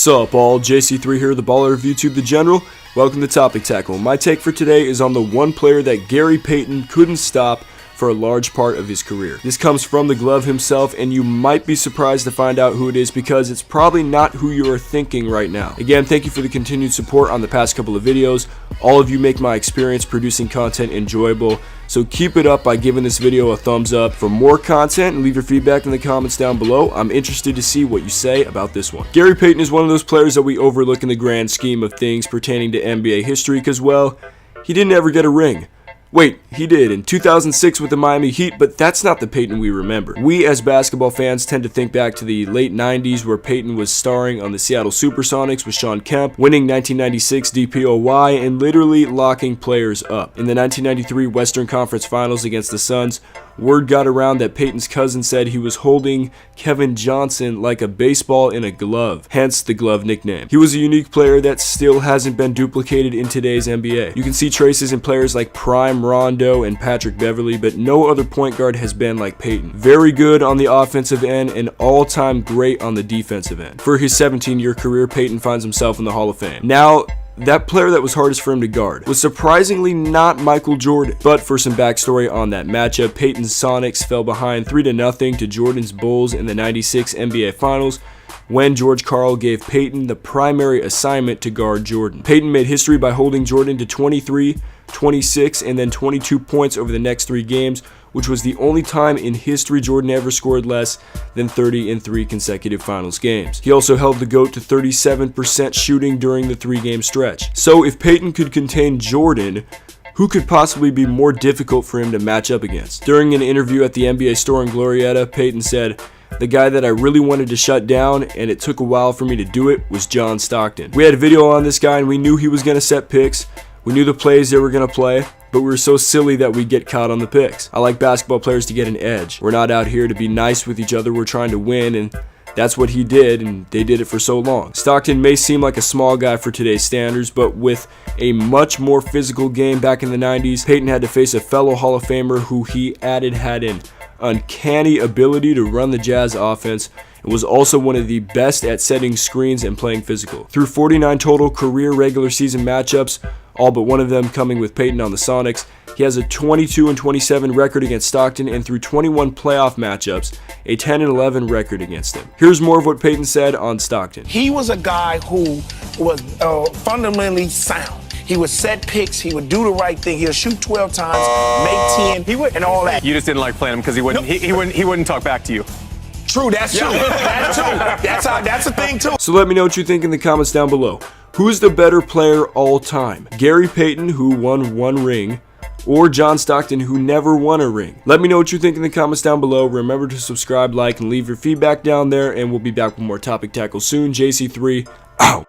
Sup all, JC3 here, the baller of YouTube, the general. Welcome to Topic Tackle. My take for today is on the one player that Gary Payton couldn't stop for a large part of his career. This comes from the glove himself, and you might be surprised to find out who it is because it's probably not who you are thinking right now. Again, thank you for the continued support on the past couple of videos. All of you make my experience producing content enjoyable, so keep it up by giving this video a thumbs up. For more content, and leave your feedback in the comments down below. I'm interested to see what you say about this one. Gary Payton is one of those players that we overlook in the grand scheme of things pertaining to NBA history because, well, he didn't ever get a ring. Wait, he did in 2006 with the Miami Heat, but that's not the Payton we remember. We as basketball fans tend to think back to the late 90s where Payton was starring on the Seattle Supersonics with Shawn Kemp, winning 1996 DPOY, and literally locking players up. In the 1993 Western Conference Finals against the Suns, word got around that Payton's cousin said he was holding Kevin Johnson like a baseball in a glove, hence the glove nickname. He was a unique player that still hasn't been duplicated in today's NBA. You can see traces in players like Prime Rondo and Patrick Beverley, but no other point guard has been like Payton. Very good on the offensive end and all-time great on the defensive end. For his 17-year career, Payton finds himself in the Hall of Fame. Now, that player that was hardest for him to guard was surprisingly not Michael Jordan. But for some backstory on that matchup, Payton's Sonics fell behind 3-0 to Jordan's Bulls in the 96 NBA Finals when George Karl gave Payton the primary assignment to guard Jordan. Payton made history by holding Jordan to 23, 26, and then 22 points over the next 3 games, which was the only time in history Jordan ever scored less than 30 in 3 consecutive finals games. He also held the GOAT to 37% shooting during the 3-game stretch. So if Payton could contain Jordan, who could possibly be more difficult for him to match up against? During an interview at the NBA store in Glorietta, Payton said, "The guy that I really wanted to shut down, and it took a while for me to do it, was John Stockton. We had a video on this guy and we knew he was going to set picks. We knew the plays they were going to play, but we were so silly that we'd get caught on the picks. I like basketball players to get an edge. We're not out here to be nice with each other, we're trying to win, and that's what he did, and they did it for so long." Stockton may seem like a small guy for today's standards, but with a much more physical game back in the 90s, Payton had to face a fellow Hall of Famer who he added had an uncanny ability to run the Jazz offense and was also one of the best at setting screens and playing physical. Through 49 total career regular season matchups, all but one of them coming with Payton on the Sonics, he has a 22-27 record against Stockton, and through 21 playoff matchups, a 10-11 record against him. Here's more of what Payton said on Stockton. He was a guy who was fundamentally sound. He would set picks, he would do the right thing, he'll shoot 12 times, make 10, and all that. You just didn't like playing him because he wouldn't talk back to you. True, that's true. That's true. That's a thing too. So let me know what you think in the comments down below. Who's the better player all time? Gary Payton, who won 1 ring, or John Stockton, who never won a ring? Let me know what you think in the comments down below. Remember to subscribe, like, and leave your feedback down there, and we'll be back with more Topic Tackle soon. JC3, out.